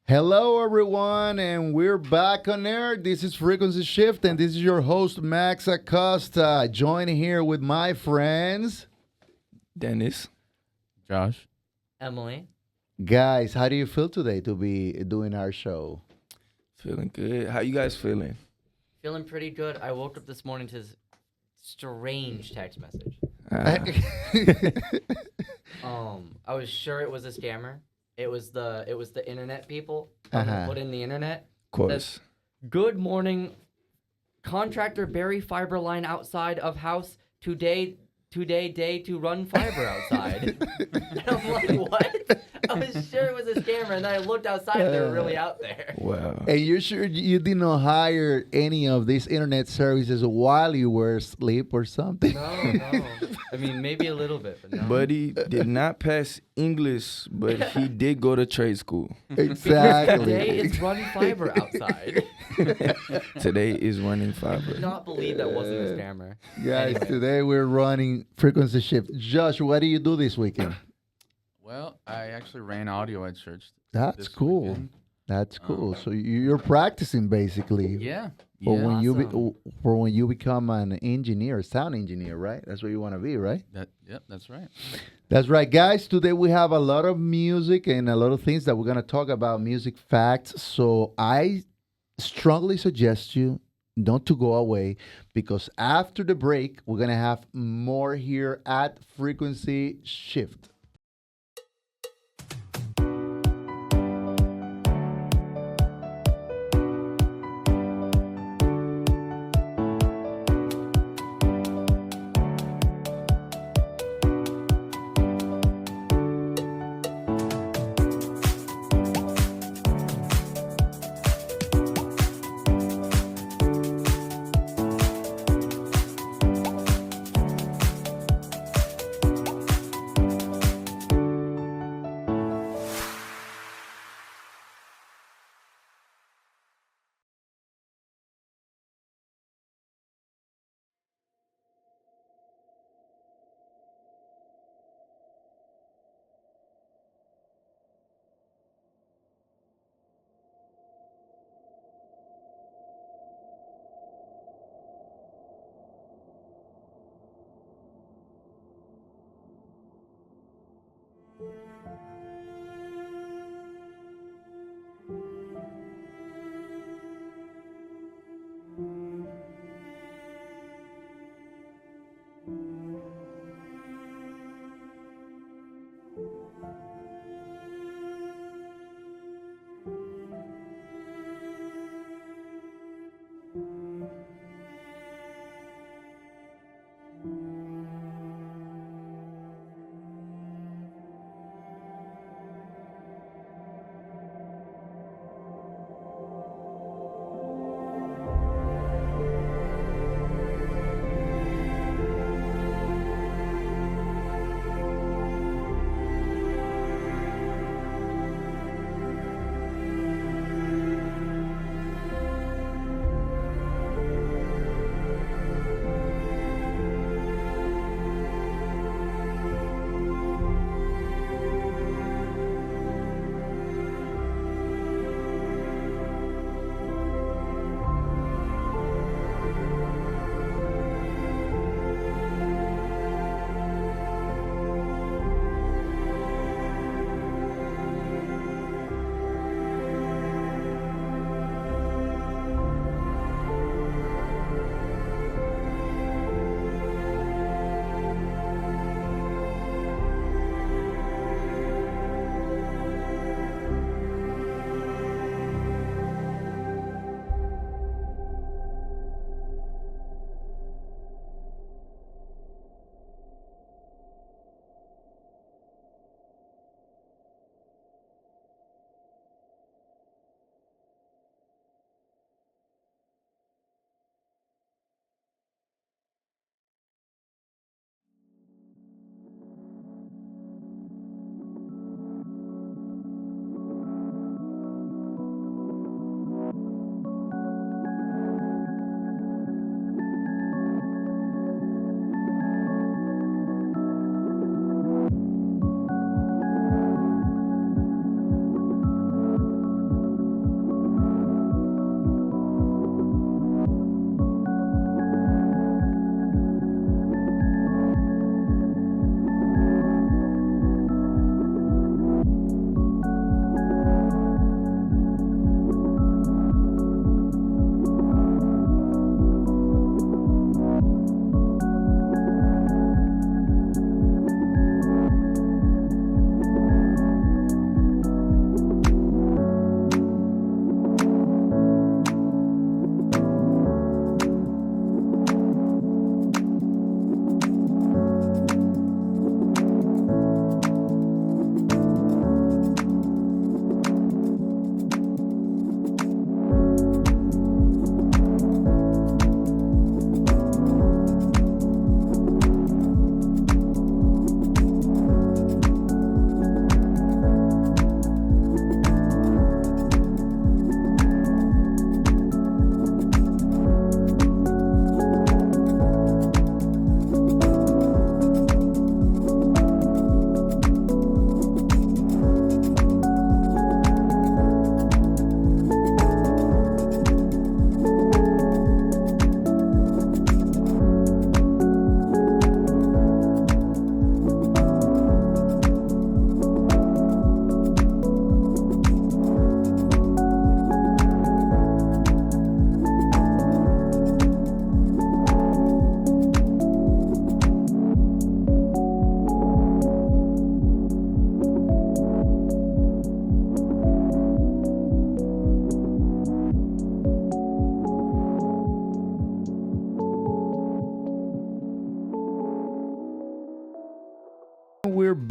Hello, everyone, and we're back on air. This is Frequency Shift, and this is your host, Max Acosta. Joining here with my friends. Denis. Josh. Emily. Guys, how do you feel today to be doing our show? Feeling good. How you guys feeling? Feeling pretty good. I woke up this morning to this strange text message. I was sure it was a scammer. It was the internet people put in the internet. Of course. Good morning. Contractor bury fiber line outside of house today day to run fiber outside. And I'm like, what? I was sure it was a scammer, and then I looked outside and they were really out there. Wow. And you're sure you did not hire any of these internet services while you were asleep or something? No. I mean, maybe a little bit, but no. Buddy did not pass English, but he did go to trade school. Exactly. Today is run fiber outside. Today is running I fiber. could not believe that wasn't a scammer. Guys, Anyway. today we're running Frequency Shift. Josh, what do you do this weekend? Well, I actually ran audio at church. That's this cool. weekend. That's cool. So you're practicing basically. Yeah. For yeah. when Awesome. for when you become an engineer, sound engineer, right? That's what you want to be, right? That's right. That's right, guys. Today we have a lot of music and a lot of things that we're gonna talk about, music facts. So I strongly suggest you not to go away because after the break we're gonna have more here at Frequency Shift.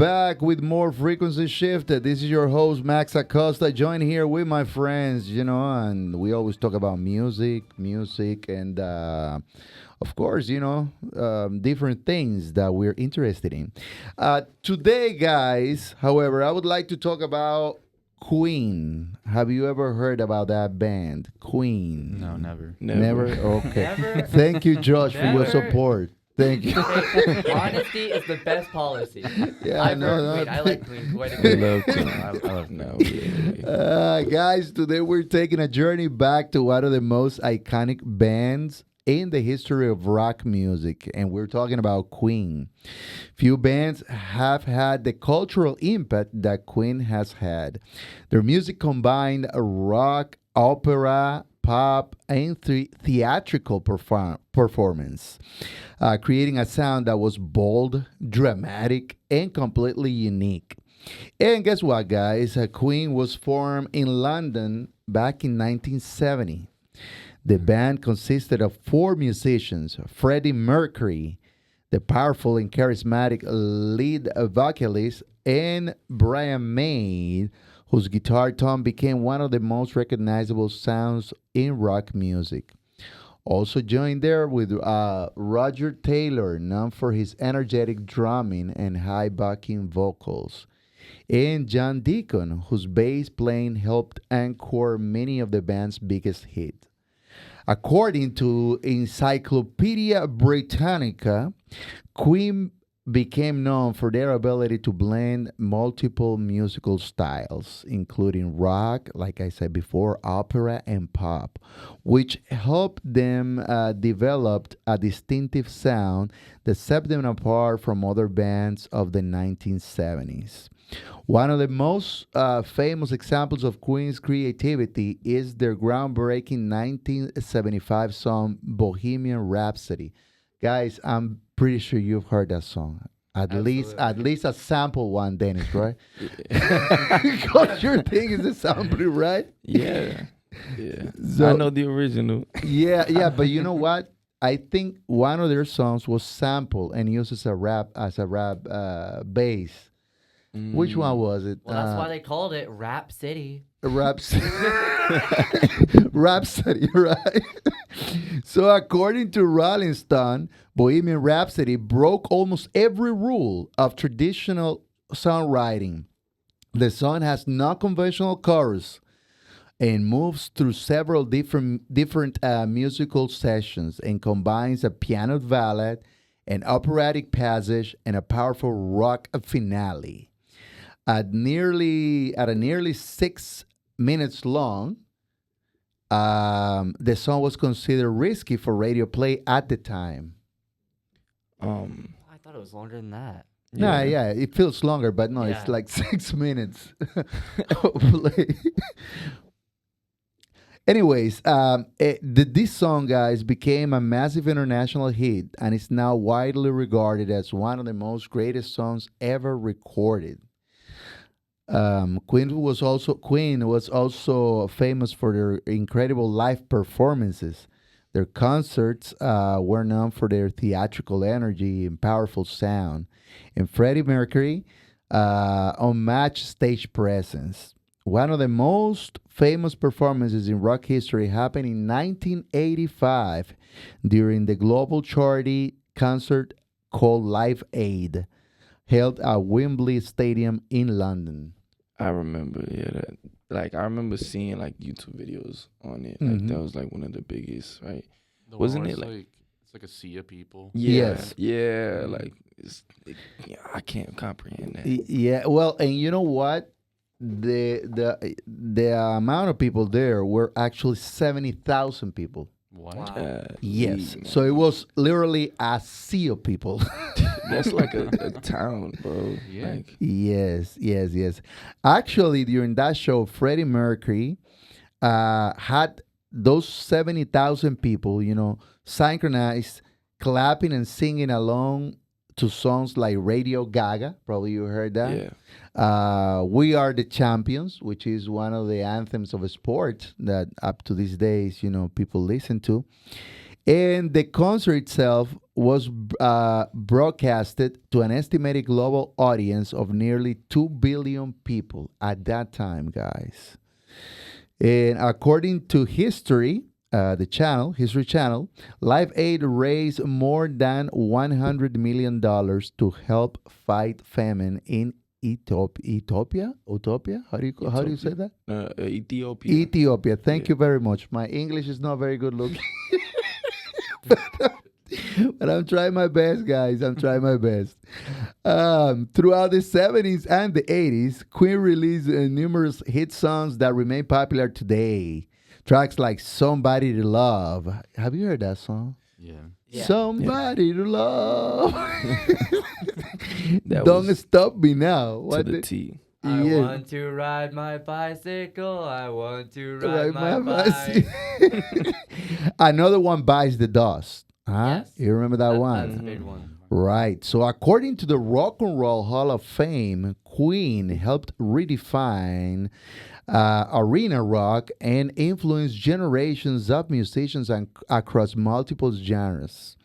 back with more Frequency Shifted. This is your host, Max Acosta, joined here with my friends, and we always talk about music, and of course, different things that we're interested in. Today, guys, however, I would like to talk about Queen. Have you ever heard about that band, Queen? No, never. Never? Okay. Never. Thank you, Josh, for your Never. support. Thank you. Hey, honesty is the best policy. Yeah, I've no, heard no. Queen. I like Queen quite a I bit. love to. I love now. Guys, today we're taking a journey back to one of the most iconic bands in the history of rock music, and we're talking about Queen. Few bands have had the cultural impact that Queen has had. Their music combined rock, opera, pop, and theatrical performance, creating a sound that was bold, dramatic, and completely unique. And guess what, guys? Queen was formed in London back in 1970. The band consisted of four musicians: Freddie Mercury, the powerful and charismatic lead vocalist, and Brian May, whose guitar tone became one of the most recognizable sounds in rock music. Also joined there with Roger Taylor, known for his energetic drumming and high backing vocals, and John Deacon, whose bass playing helped encore many of the band's biggest hits. According to Encyclopedia Britannica, Queen became known for their ability to blend multiple musical styles, including rock, like I said before, opera, and pop, which helped them develop a distinctive sound that set them apart from other bands of the 1970s. One of the most famous examples of Queen's creativity is their groundbreaking 1975 song Bohemian Rhapsody. Guys, I'm pretty sure you've heard that song. At least a sample one, Dennis, right? Because your thing is a sample, right? Yeah. So- I know the original. Yeah, but you know what? I think one of their songs was sampled and used as a rap bass. Which one was it? Well, that's why they called it Rap City. Rhapsody. Rhapsody, right? So, according to Rolling Stone, Bohemian Rhapsody broke almost every rule of traditional songwriting. The song has no conventional chorus and moves through several different musical sessions and combines a piano ballad, an operatic passage, and a powerful rock finale. At a nearly 6 minutes long, the song was considered risky for radio play at the time. I thought it was longer than that. Nah, yeah, it feels longer, but no, it's Yeah. like 6 minutes of play. Anyways, this song, guys, became a massive international hit and is now widely regarded as one of the most greatest songs ever recorded. Queen was also famous for their incredible live performances. Their concerts were known for their theatrical energy and powerful sound, and Freddie Mercury unmatched stage presence. One of the most famous performances in rock history happened in 1985 during the global charity concert called Live Aid, held at Wembley Stadium in London. I remember, that. Like, I remember seeing like YouTube videos on it. Like, that was like one of the biggest, right? The Wasn't one it where like- it's like a sea of people? Yes. Yeah. Like, I can't comprehend that. Yeah, well, and you know what? The amount of people there were actually 70,000 people. What? Wow. Yes, Man. so it was literally a sea of people. That's like a town, bro. Yeah. Like, Yes. Actually, during that show, Freddie Mercury had those 70,000 people, synchronized, clapping and singing along to songs like Radio Gaga. Probably you heard that. yeah. We Are the Champions, which is one of the anthems of a sport that up to these days, people listen to. And the concert itself was broadcasted to an estimated global audience of nearly 2 billion people at that time, guys. And according to History Channel, Live Aid raised more than $100 million to help fight famine in Ethiopia? How do you say that? Ethiopia. Ethiopia. Thank Yeah. you very much. My English is not very good looking. But I'm trying my best, guys. I'm trying my best. Throughout the 70s and the 80s, Queen released numerous hit songs that remain popular today. Tracks like Somebody to Love. Have you heard that song? Yeah. Yeah. Somebody to love. That Don't was stop me now. to What the the- T. I Yeah. want to ride my bicycle. I want to Right, ride my my bike. Another one bites the dust. Huh? Yes. You remember that one? That's a big one. Right. So, according to the Rock and Roll Hall of Fame, Queen helped redefine arena rock and influenced generations of musicians across multiple genres.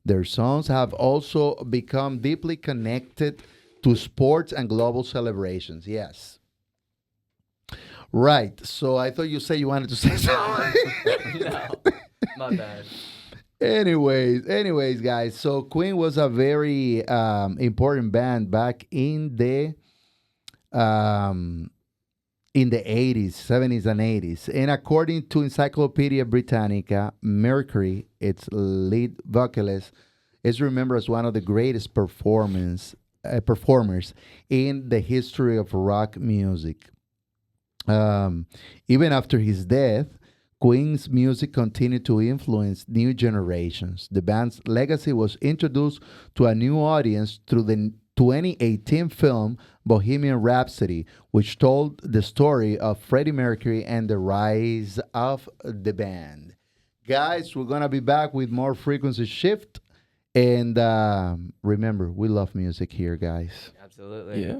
Their songs have also become deeply connected to sports and global celebrations. Yes. Right. So, I thought you said you wanted to say something. No, my bad. Anyways, guys. So Queen was a very important band back in the 80s, 70s, and 80s. And according to Encyclopedia Britannica, Mercury, its lead vocalist, is remembered as one of the greatest performers in the history of rock music. Even after his death, Queen's music continued to influence new generations. The band's legacy was introduced to a new audience through the 2018 film Bohemian Rhapsody, which told the story of Freddie Mercury and the rise of the band. Guys, we're going to be back with more Frequency Shift. And remember, we love music here, guys. Absolutely. Yeah.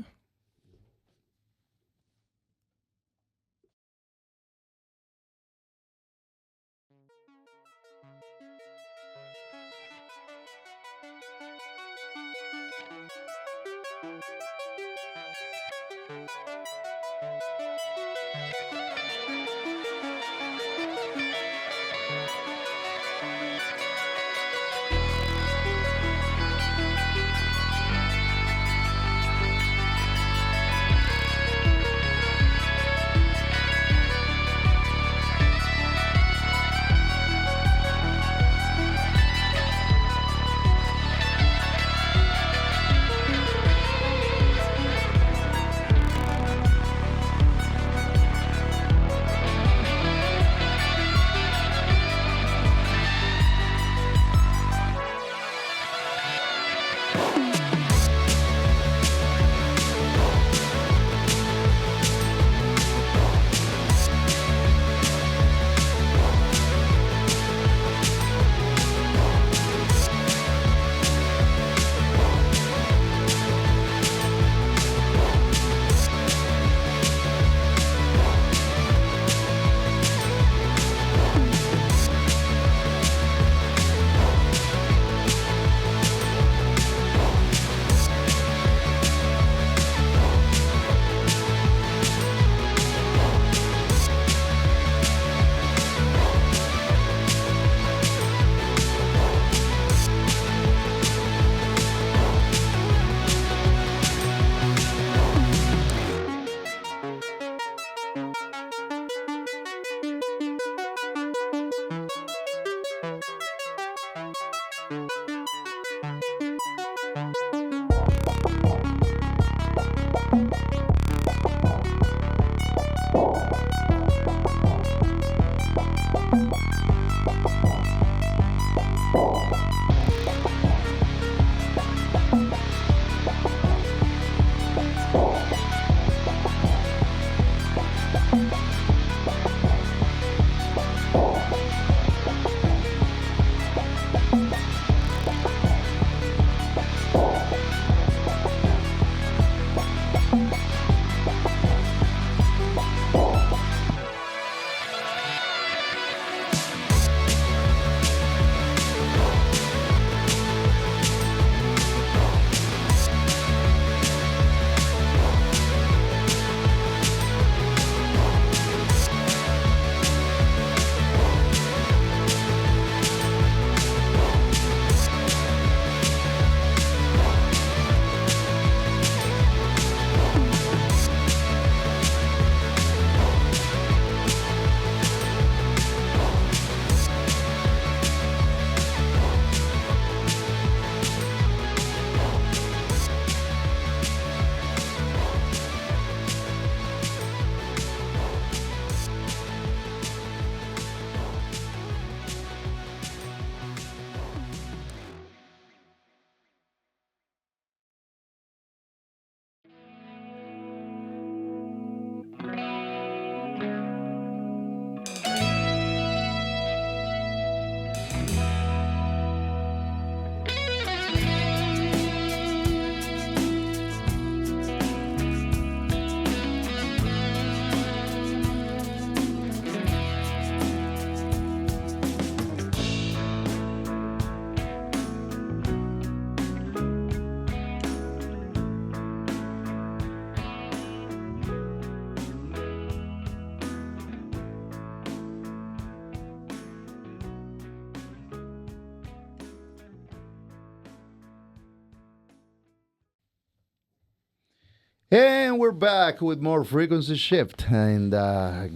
And we're back with more frequency shift. And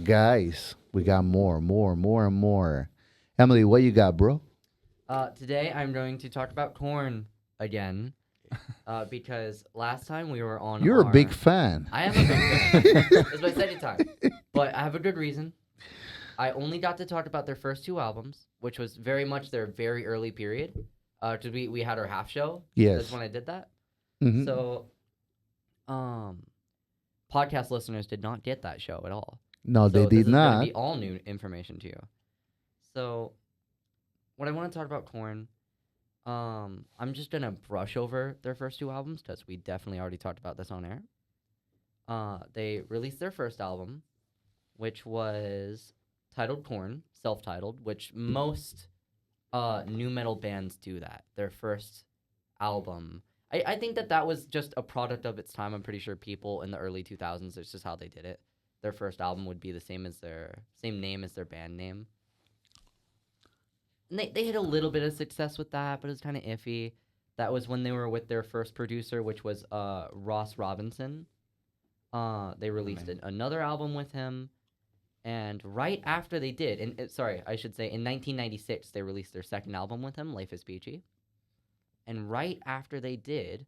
guys, we got more and more. Emily, what you got, bro? Today I'm going to talk about corn again, because last time we were on. You're a big fan. I am a big fan. It's my second time, but I have a good reason. I only got to talk about their first two albums, which was very much their very early period. Because we had our half show. Yes. That's when I did that. Mhm. So, podcast listeners did not get that show at all. No, So they this did is gonna not. be all new information to you. So, what I want to talk about Korn, I'm just gonna brush over their first two albums because we definitely already talked about this on air. They released their first album, which was titled Korn, self-titled, which most new metal bands do that. Their first album. I think that was just a product of its time. I'm pretty sure people in the early 2000s, it's just how they did it. Their first album would be the same name as their band name. And they had a little bit of success with that, but it was kind of iffy. That was when they were with their first producer, which was Ross Robinson. They released another album with him. And right after they did, in 1996, they released their second album with him, Life is Peachy. And right after they did,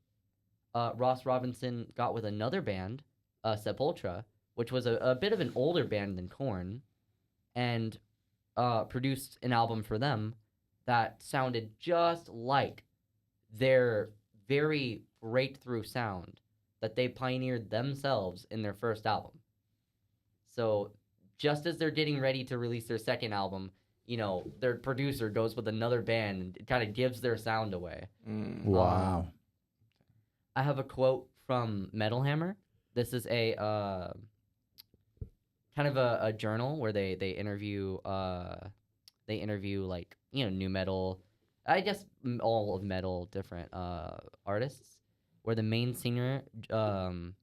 Ross Robinson got with another band, Sepultura, which was a bit of an older band than Korn, and produced an album for them that sounded just like their very breakthrough sound that they pioneered themselves in their first album. So just as they're getting ready to release their second album, their producer goes with another band and it kind of gives their sound away. Wow. I have a quote from Metal Hammer. This is a kind of a journal where they interview like new metal, I guess all of metal different artists. Where the main singer John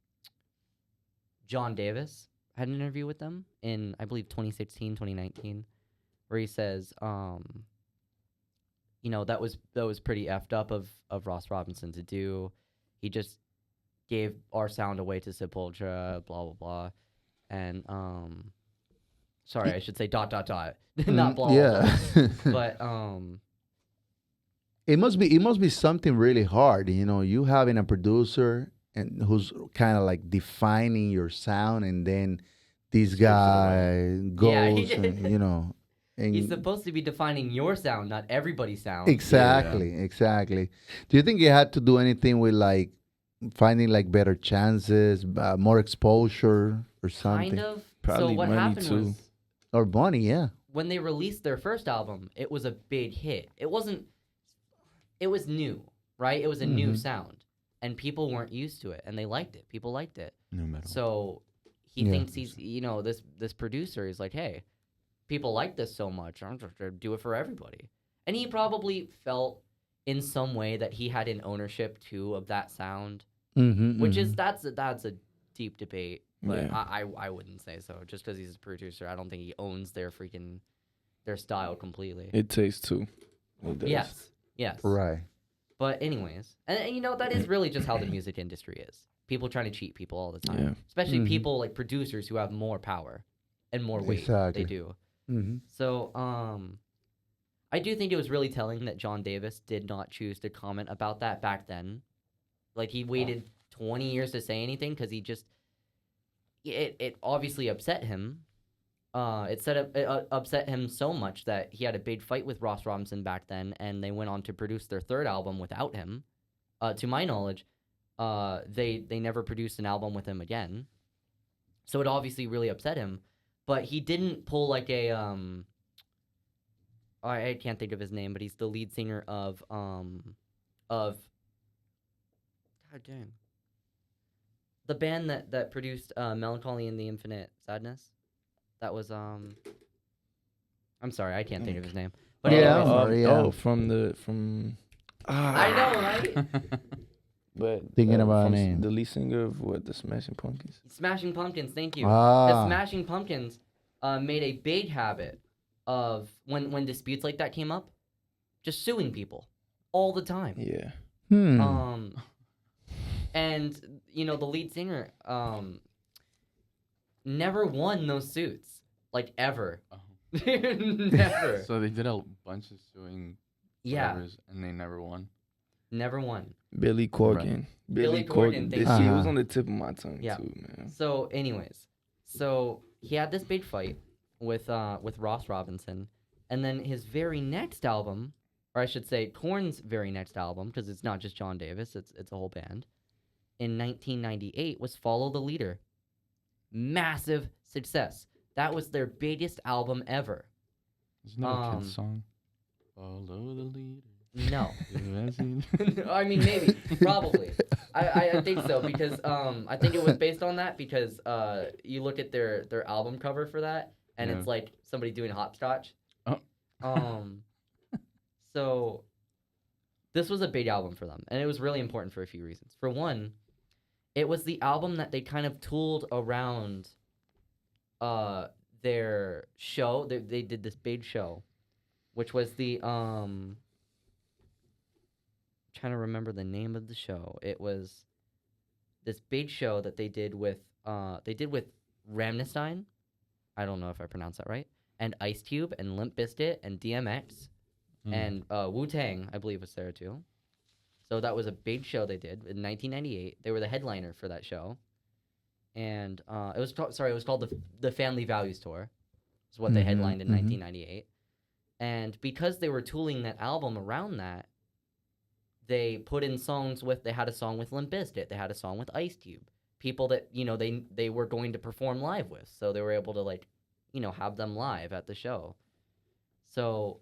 Davis had an interview with them in, I believe, 2016, 2019, where he says, that was pretty effed up of Ross Robinson to do. He just gave our sound away to Sepultura, blah, blah, blah. And, sorry, I should say ... not blah, blah, blah. Yeah. But, It must be something really hard, you having a producer and who's kind of like defining your sound, and then this guy goes, and he's supposed to be defining your sound, not everybody's sound. Exactly. Do you think you had to do anything with like finding like better chances, more exposure, or something? Kind of. Probably So what money, happened too. was, Or money? Yeah. when they released their first album, it was a big hit. It was new, right? It was a new sound, and people weren't used to it, and they liked it. People liked it. New metal. So he thinks he's, this producer is like, hey, people like this so much, I'm just gonna do it for everybody. And he probably felt in some way that he had an ownership too of that sound, which is that's a deep debate. But Yeah. I wouldn't say so. Just because he's a producer, I don't think he owns their style completely. It takes two. It does. Yes. Right. But anyways, and that is really just how the music industry is. People trying to cheat people all the time. Yeah. Especially people like producers who have more power and more weight. Exactly. They do. Mm-hmm. So, I do think it was really telling that John Davis did not choose to comment about that back then. Like, he waited 20 years to say anything because he just... It obviously upset him. It upset him so much that he had a big fight with Ross Robinson back then, and they went on to produce their third album without him. To my knowledge, they never produced an album with him again. So it obviously really upset him. But he didn't pull like a I can't think of his name, but he's the lead singer of God dang, the band that produced Melancholy and the Infinite Sadness. That was I'm sorry, I can't think of his name. But Yeah, anyways, from I know, right? But Thinking about a from name. the lead singer of what, the Smashing Pumpkins. Smashing Pumpkins, thank you. The Ah. Smashing Pumpkins made a big habit of when disputes like that came up, just suing people all the time. Yeah. And the lead singer never won those suits, like ever. Oh. Never. So they did a bunch of suing Yeah, whatevers, and they never won. never won. Billy Corgan. Billy Corgan, This thank shit you. was on the tip of my tongue Yeah. too, man. So, anyways, he had this big fight with Ross Robinson, and then his very next album, or I should say, Korn's very next album, because it's not just John Davis, it's a whole band. In 1998 was Follow the Leader. Massive success. That was their biggest album ever. Isn't that a kid's song? Follow the leader. No. Yeah, I mean, maybe, probably. I think so because I think it was based on that because you look at their album cover for that and Yeah. it's like somebody doing hopscotch. Oh. So this was a big album for them and it was really important for a few reasons. For one, it was the album that they kind of tooled around their show. They did this big show, which was the trying to remember the name of the show. It was this big show that they did with Ramnestein. I don't know if I pronounced that right. And Ice Cube and Limp Bizkit and DMX and Wu-Tang, I believe, was there too. So that was a big show they did in 1998. They were the headliner for that show. And it was called the Family Values Tour. Is what they headlined in 1998. And because they were tooling that album around that, they put in songs they had a song with Limp Bizkit, they had a song with Ice Cube, people that they were going to perform live with, so they were able to have them live at the show. So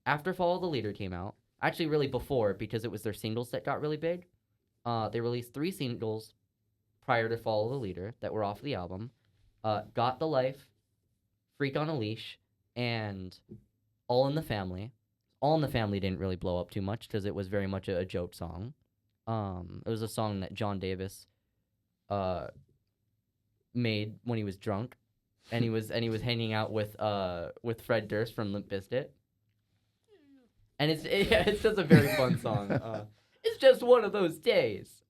after Follow the Leader came out, actually really before because it was their singles that got really big, they released 3 singles prior to Follow the Leader that were off the album: Got the Life, Freak on a Leash, and All in the Family. All in the Family didn't really blow up too much because it was very much a joke song. It was a song that John Davis made when he was drunk, and he was hanging out with Fred Durst from Limp Bizkit. And it's just a very fun song. It's just one of those days.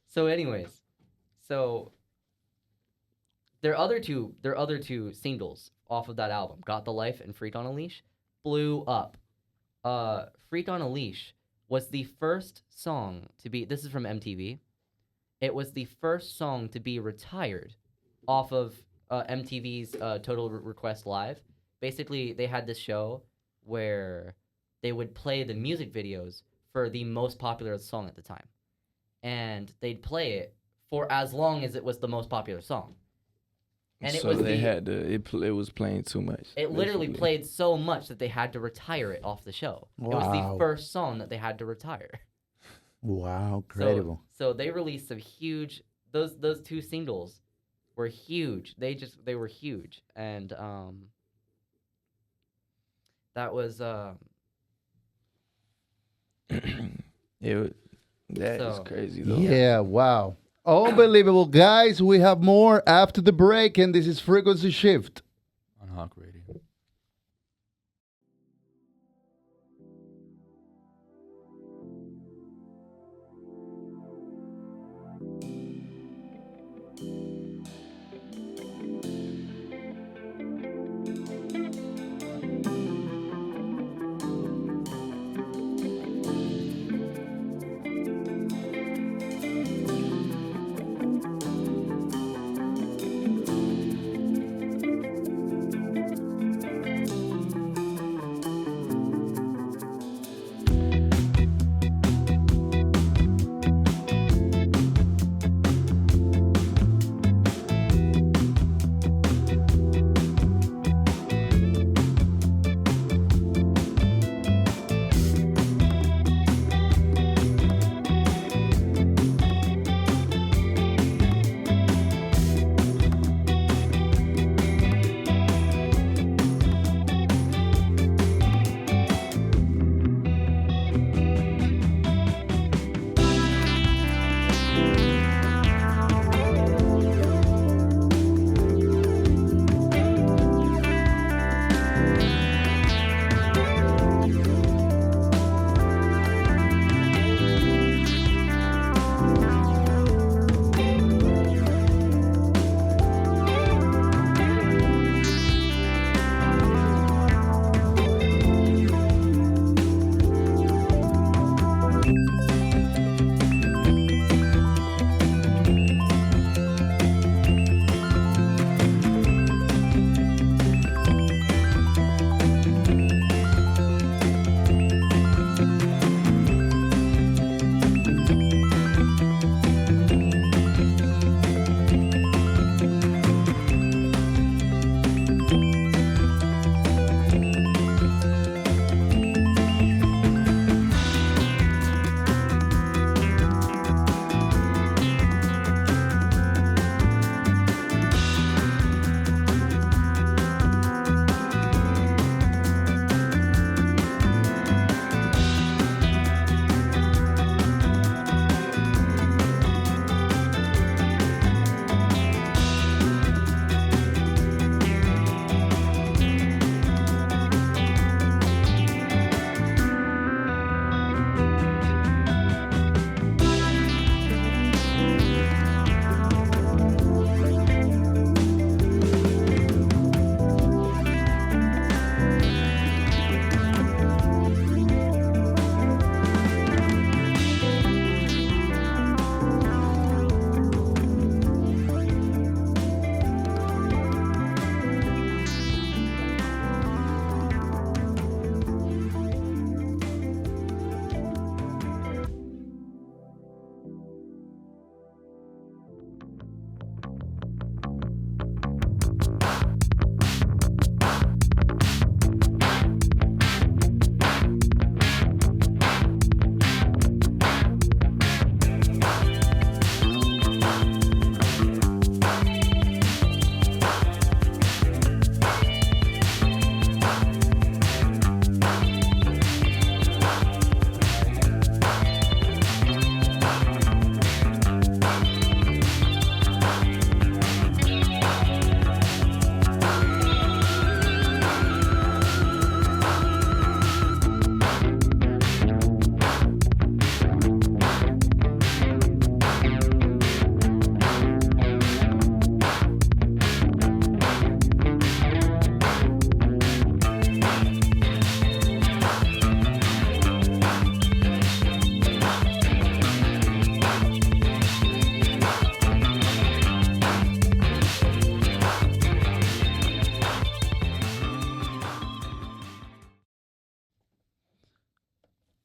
So, anyways, their other two singles off of that album, Got the Life and Freak on a Leash, blew up. Freak on a Leash was the first song to be, this is from MTV, it was the first song to be retired off of MTV's Total Request Live. Basically, they had this show where they would play the music videos for the most popular song at the time. And they'd play it for as long as it was the most popular song. And So they had to. It was playing too much. It literally basically. played so much that they had to retire it off the show. It was the Wow. first song that they had to retire. Wow, incredible. So they released some huge. Those 2 singles were huge. They were huge, and that was That is So- crazy though. Yeah, wow. Unbelievable. Guys, we have more after the break, and this is Frequency Shift. On Hawk Radio.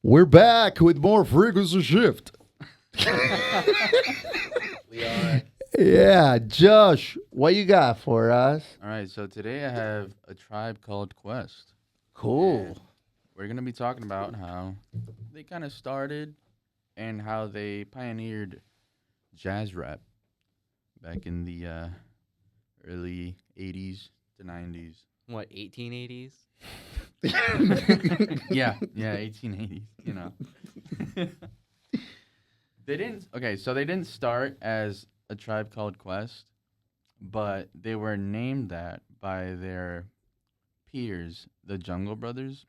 We're back with more frequency shift. We are. Yeah, Josh, what you got for us? All right, so today I have a tribe called Quest. Cool. We're going to be talking about how they kind of started and how they pioneered jazz rap back in the early 80s to 90s. What, 1880s? Yeah, 1880s, you know. They didn't start as a tribe called Quest, but they were named that by their peers, the Jungle Brothers.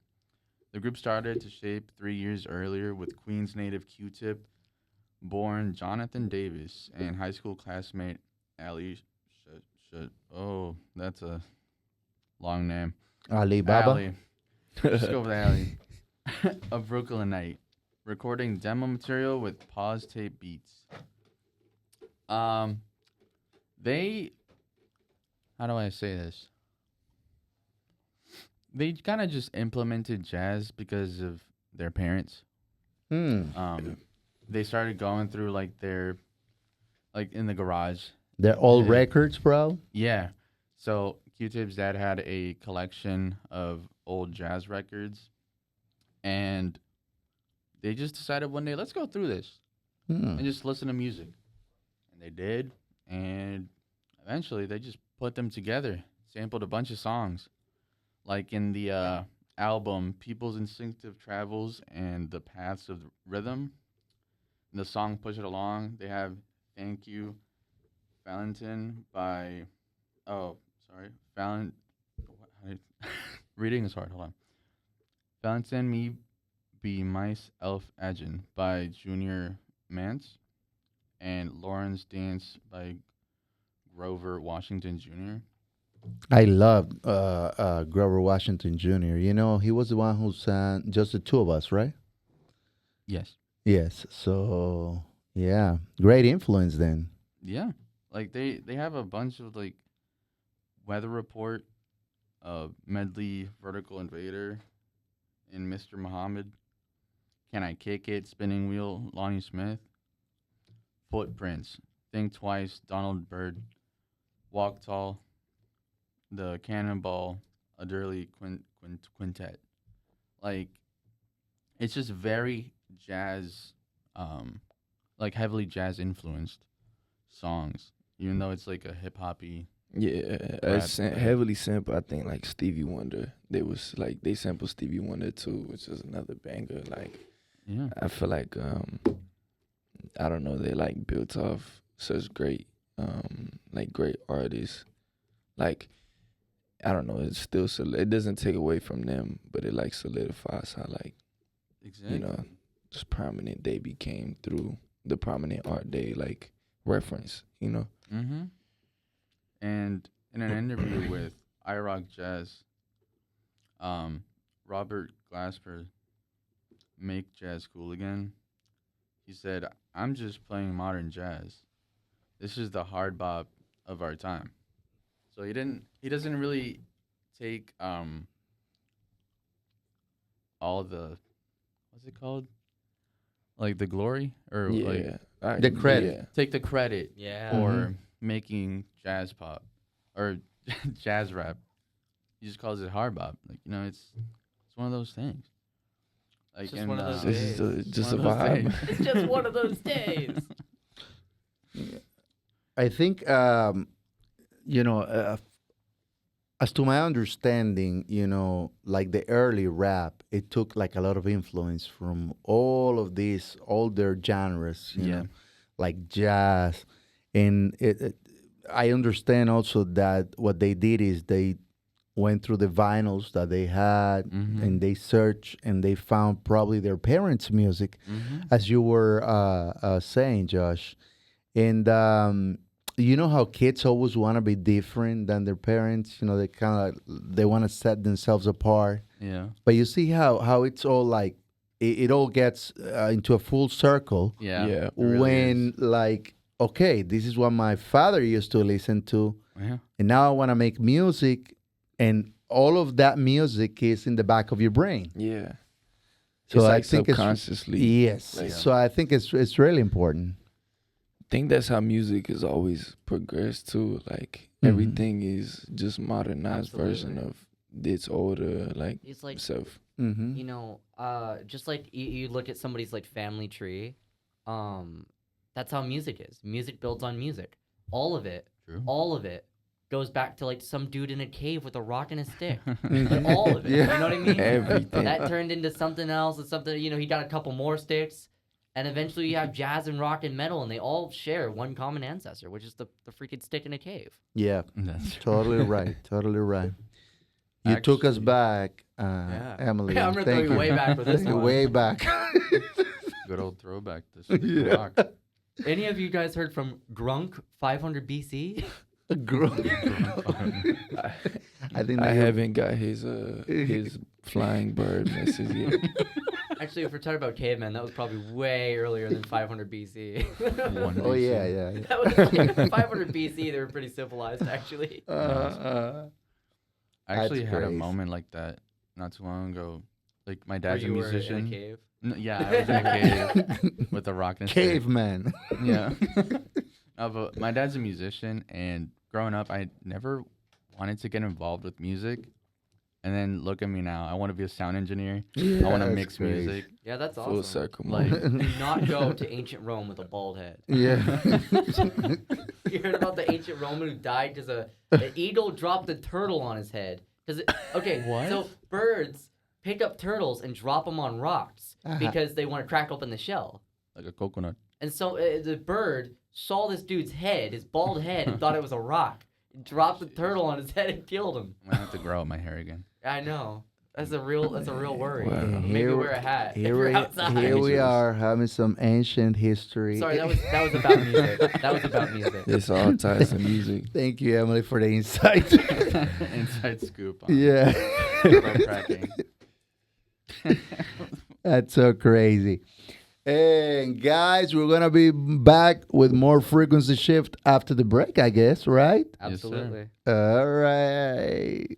The group started to shape 3 years earlier with Queens native Q-Tip born Jonathan Davis and high school classmate Ali. Oh, that's a long name. Alibaba. Ali. Just go with Ali. A Brooklynite, recording demo material with pause tape beats. They, how do I say this? They kind of just implemented jazz because of their parents. They started going through like in the garage. They're all Yeah. records, bro. Yeah. So Q-Tip's dad had a collection of old jazz records, and they just decided one day, let's go through this and just listen to music. And they did, and eventually they just put them together, sampled a bunch of songs. Like in the album People's Instinctive Travels and the Paths of Rhythm, in the song Push It Along, they have Thank You, Valentin by, reading is hard, hold on. Valentin Me Be Mice Elf Agin by Junior Mance, and Lawrence Dance by Grover Washington Jr. I love Grover Washington Jr. You know, he was the one who sang Just the Two of Us, right? Yes. Yes. So, yeah. Great influence then. Yeah. Like they have a bunch of like Weather Report, Medley, Vertical Invader, and Mr. Muhammad. Can I Kick It? Spinning Wheel, Lonnie Smith. Footprints, Think Twice, Donald Byrd. Walk Tall, the Cannonball, Adderley Quintet. Like, it's just very jazz, like heavily jazz influenced songs, even though it's like a hip hoppy. Yeah, heavily sampled. I think like Stevie Wonder. They sampled Stevie Wonder too, which is another banger. Like, Yeah. I feel like I don't know. They like built off such great like great artists. Like, I don't know. It's still it doesn't take away from them, but it like solidifies how like Exactly. you know just prominent they became through the prominent art they like reference. You know. Mm-hmm. And in an interview with iRock Jazz, Robert Glasper, Make Jazz Cool Again, he said, I'm just playing modern jazz. This is the hard bop of our time. So he doesn't really take all the, what's it called? Like the glory? Or like The credit. Yeah. take the credit Yeah. for making jazz pop or jazz rap. He just calls it hard bop. Like, you know, it's one of those things. Like, It's just one of those It's days. just a one of those vibe. days. It's just one of those days. I think, you know, as to my understanding, you know, like the early rap, it took like a lot of influence from all of these older genres, you know, like jazz. And I understand also that what they did is they went through the vinyls that they had Mhm. and they searched and they found probably their parents' music, Mhm. as you were saying, Josh. And you know how kids always want to be different than their parents. You know, they want to set themselves apart. Yeah. But you see how it's all like it all gets into a full circle Yeah. Yeah. It really when is. like, okay, this is what my father used to listen to, Yeah. and now I want to make music, and all of that music is in the back of your brain. Yeah. So it's I like think subconsciously. yes. Like, So I think it's really important. I think that's how music has always progressed too. Like Mhm. everything is just modernized version Absolutely. of its older like It's like self. Mm-hmm. you know, just like you look at somebody's like family tree, that's how music is. Music builds on music. All of it, True. all of it goes back to like some dude in a cave with a rock and a stick. Mhm. Like all of it. Yeah. You know what I mean? Everything. That turned into something else and something, he got a couple more sticks. And eventually you have jazz and rock and metal, and they all share one common ancestor, which is the freaking stick in a cave. Yeah. That's true. Totally right. Totally right. You took us Actually, back, Yeah. Emily. Yeah, I'm gonna Thank throw you way back with this Thank you. one. Way back. Good old throwback to Stick Yeah. Rock. Any of you guys heard from Grunk 500 BC? I think I that haven't got his flying bird message yet. Actually, if we're talking about cavemen, that was probably way earlier than 500 BC. One Oh BC. yeah. That was 500 BC. They were pretty civilized, actually. I actually That's had a crazy. moment like that not too long ago. Like my Where dad's a you were in a musician. cave. Yeah, I was in a cave with a rock and a stick. Caveman. Yeah. No, but my dad's a musician, and growing up, I never wanted to get involved with music. And then look at me now. I want to be a sound engineer. I want to That's mix great. music. Yeah, that's Full awesome. circle. Like, moment. Do not go to ancient Rome with a bald head. Yeah. You heard about the ancient Roman who died because an eagle dropped a turtle on his head? Okay, What? so birds pick up turtles and drop them on rocks Uh-huh. because they want to crack open the shell. like a coconut. And so the bird saw this dude's head, his bald head, and thought it was a rock. Dropped the turtle on his head and killed him. I'm gonna have to grow out my hair again. I know. That's a real worry. Wow. Maybe wear a hat if Here you're we, outside. here we Dangerous. are having some ancient history. Sorry, that was about music. That was about music. It's all ties to music. Thank you, Emily, for the insight. Inside scoop. On Yeah. turtle cracking. That's so crazy. And guys, we're gonna be back with more frequency shift after the break, I guess, right? Yes, sir. Absolutely. All right.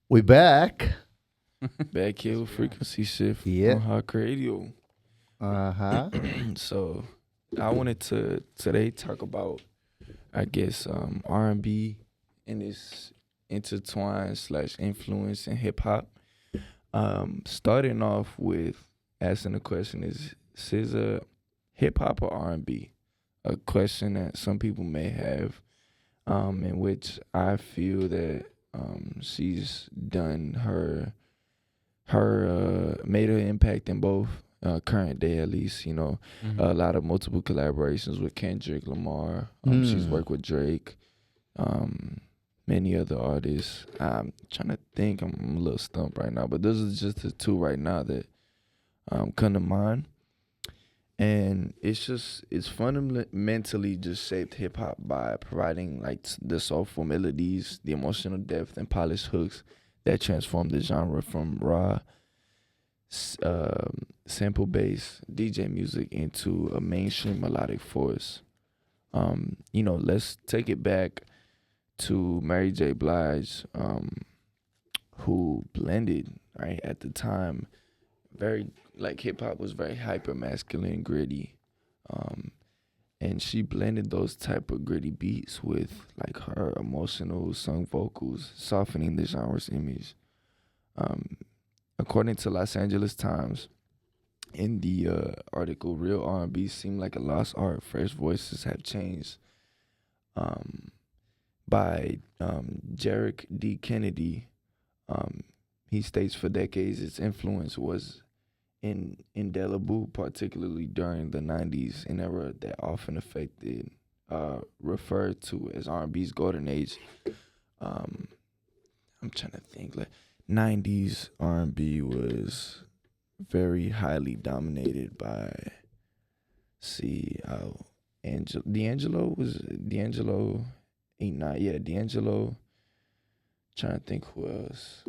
We back. Back here with frequency shift Yeah. on Hawk Radio. Uh-huh. So I wanted to today talk about, I guess, R&B and its intertwine / influence in hip hop. Starting off with asking the question: Is SZA hip hop or R&B? A question that some people may have, in which I feel that she's done her made her impact in both. Current day, at least, a lot of multiple collaborations with Kendrick Lamar. She's worked with Drake, many other artists. I'm trying to think. I'm a little stumped right now, but those are just the two right now that come to mind. And it's fundamentally just shaped hip hop by providing like the soulful melodies, the emotional depth, and polished hooks that transform the genre from raw sample based DJ music into a mainstream melodic force. Let's take it back to Mary J. Blige, who blended, right, at the time, very like hip hop was very hyper masculine, gritty. And she blended those type of gritty beats with like her emotional sung vocals, softening the genre's image. According to Los Angeles Times, in the article, real R&B seemed like a lost art. Fresh voices have changed. By Jarek D. Kennedy, he states for decades its influence was indelible, particularly during the 90s, an era that often referred to as R&B's golden age. I'm trying to think, like 90s R&B was very highly dominated by, D'Angelo, D'Angelo. Trying to think who else.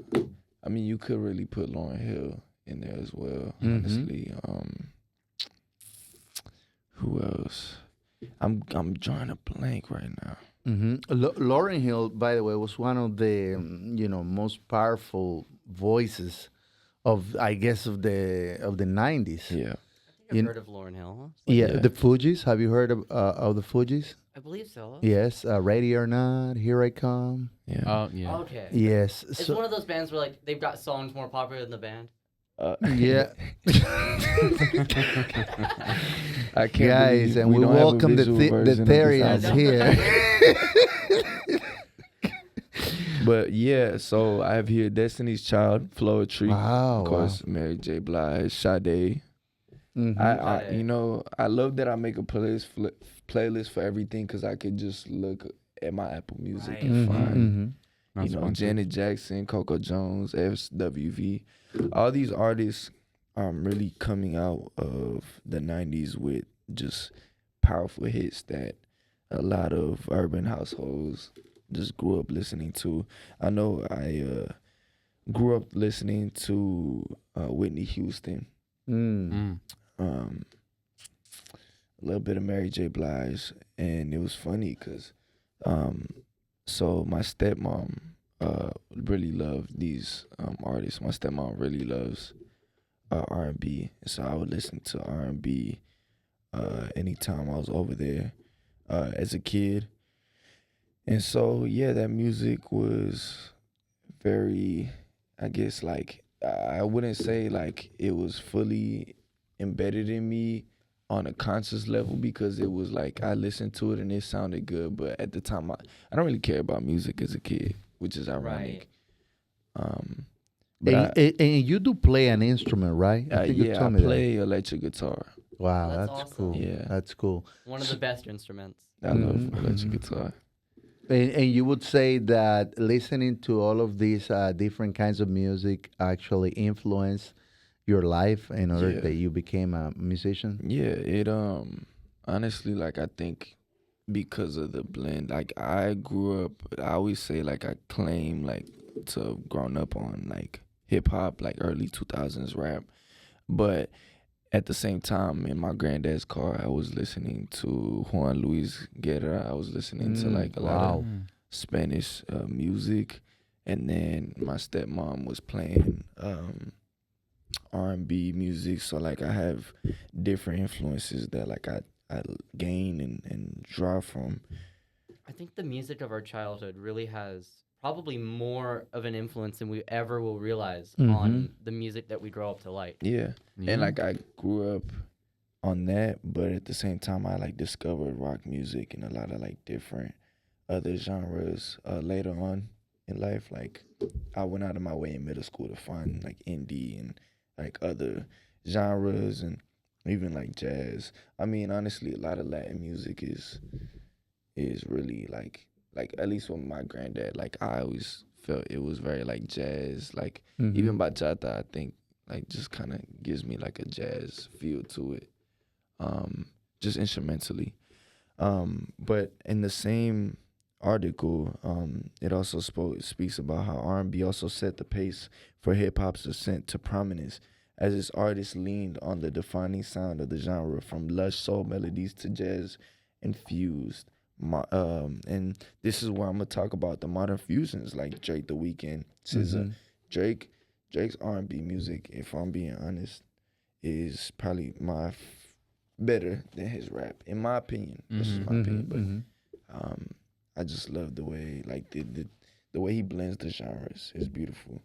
I mean, you could really put Lauryn Hill in there as well, honestly. Who else? I'm drawing a blank right now. Lauryn Hill, by the way, was one of the most powerful voices of, I guess, of the 90s. Yeah. I've You heard of Lauryn Hill. Yeah, Yeah. the Fugees. Have you heard of the Fugees? I believe so. Yes, Ready or Not, Here I Come. Yeah. Oh yeah. Okay. Yes. It's So one of those bands where like they've got songs more popular than the band. yeah, I can't guys, believe and we don't have a welcome the visual version of this Therians album. here. But yeah, so I have here Destiny's Child, Floetry, Wow, of course, Mary J. Blige, Sade. Mhm. I love that I make a playlist for everything because I could just look at my Apple Music Right. and find, Mhm. Not sponsored. Janet Jackson, Coco Jones, SWV. All these artists really coming out of the 90s with just powerful hits that a lot of urban households just grew up listening to. I know I grew up listening to Whitney Houston, Mm. a little bit of Mary J. Blige, and it was funny because so my stepmom really loved these artists. My stepmom really loves R&B, so I would listen to R&B anytime I was over there as a kid. And so yeah, that music was very, I guess, like I wouldn't say like it was fully embedded in me on a conscious level because it was like I listened to it and it sounded good, but at the time I don't really care about music as a kid, which is ironic. But And you do play an instrument, right? I think you yeah, I told me play electric guitar. that. Wow, That's that's awesome. cool. Yeah. That's cool. One of the best instruments. I love Mhm, electric mhm. guitar. And you would say that listening to all of these different kinds of music actually influenced your life in order Yeah. that you became a musician? Yeah, it honestly, like I think because of the blend, like I grew up, I always say like I claim like to have grown up on like hip hop, like early 2000s rap, but at the same time in my granddad's car I was listening to Juan Luis Guerra. I was listening to like a lot of Wow. Spanish music, and then my stepmom was playing R&B music. So like I have different influences that like I gain and draw from. I think the music of our childhood really has probably more of an influence than we ever will realize on the music that we grow up to like. Yeah. Yeah. And like I grew up on that, but at the same time I like discovered rock music and a lot of like different other genres later on in life. Like I went out of my way in middle school to find like indie and like other genres and even like jazz. I mean, honestly, a lot of Latin music is really like at least with my granddad, like I always felt it was very like jazz, like even bachata I think like just kind of gives me like a jazz feel to it, just instrumentally. But in the same article, it also speaks about how R&B also set the pace for hip hop's ascent to prominence, as its artists leaned on the defining sound of the genre, from lush soul melodies to jazz infused. And this is where I'm gonna talk about the modern fusions like Drake, The Weeknd, SZA. Drake's R&B music, if I'm being honest, is probably better than his rap, in my opinion. This is my opinion, but I just love the way like the way he blends the genres is beautiful.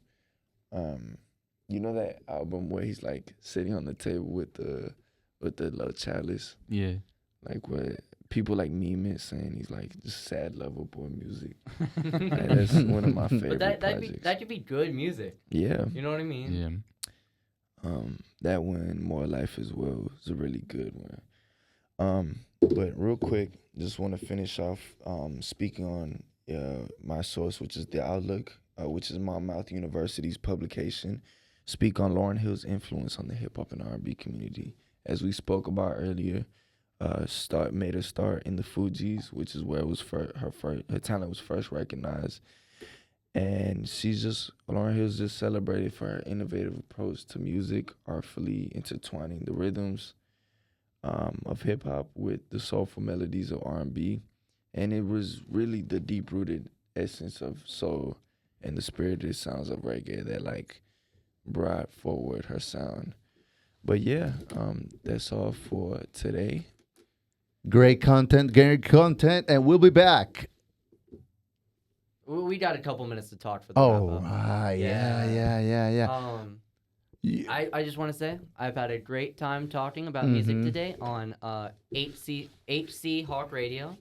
You know that album where he's like sitting on the table with the love chalice, Yeah. like what people like meme it, saying he's like just sad lover boy music. Like, that's one of my favorite But projects. that could be good music. Yeah. You know what I mean? Yeah. That one, More Life as Well, is a really good one. But real quick, just want to finish off speaking on my source, which is The Outlook, which is Monmouth University's publication. Speak on Lauryn Hill's influence on the hip hop and R&B community. As we spoke about earlier, made her start in the Fugees, which is where it was her talent was first recognized. And Lauryn Hill's just celebrated for her innovative approach to music, artfully intertwining the rhythms of hip hop with the soulful melodies of R&B. And it was really the deep rooted essence of soul and the spirited sounds of reggae that like brought forward her sound. But yeah, that's all for today. Great content, and we'll be back. We got a couple minutes to talk for the Oh, wrap up. right. Yeah. I just want to say I've had a great time talking about music today on HC Hawk Radio.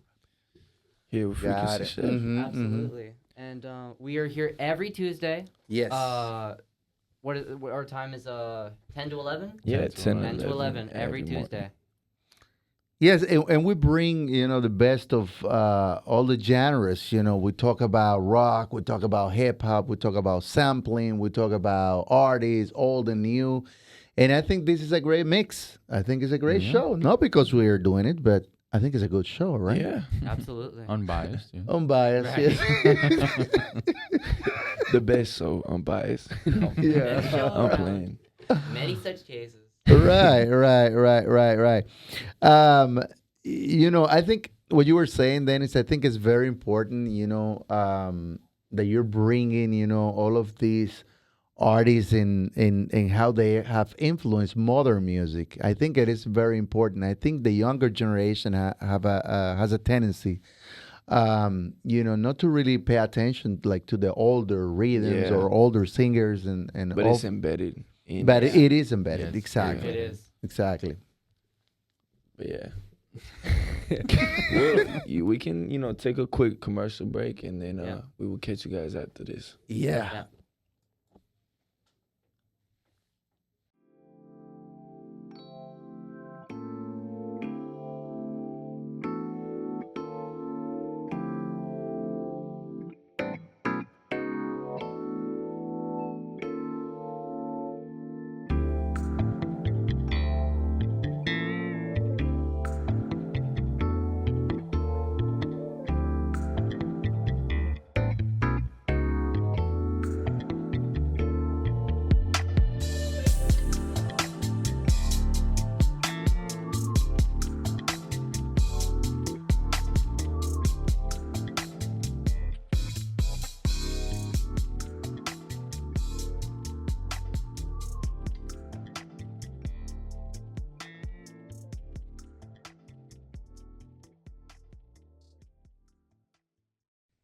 Here with Got Freaky it. Chef. Absolutely. And we are here every Tuesday. Yes. What our time is 10 to 11? Yeah, 10 10 to 11 every morning. Tuesday. Yes, and we bring the best of all the genres. We talk about rock, we talk about hip hop, we talk about sampling, we talk about artists, old and new, and I think this is a great mix. I think it's a great show, not because we are doing it, but I think it's a good show, right? Yeah. Absolutely. Unbiased. Yeah. Unbiased, Right. yes. The best, so unbiased. Yeah. Best show I'm around. playing. Many such cases. Right. I think what you were saying, Dennis, I think is very important, that you're bringing, all of these artists in how they have influenced modern music. I think it is very important. I think the younger generation has a tendency, not to really pay attention like to the older rhythms Yeah. or older singers and But all. it's embedded in But us. it is embedded, Yes, exactly. It is. Exactly. But yeah. We can, take a quick commercial break and then Yeah. we will catch you guys after this. Yeah. Yeah.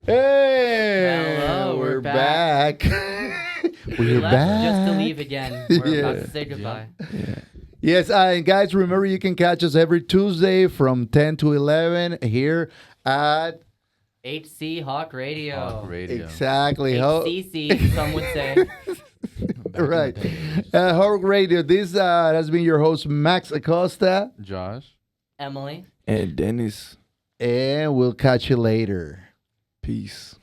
Hey, Hello, we're back. We We're left back. just to leave again. We're about Yeah. to say goodbye. Yeah. Yes, and guys, remember you can catch us every Tuesday from 10 to 11 here at HC Hawk Radio. Hawk Radio. exactly HCC, some would say. right. Hawk Radio. This has been your host Max Acosta, Josh. Emily. And Denis, and we'll catch you later. peace.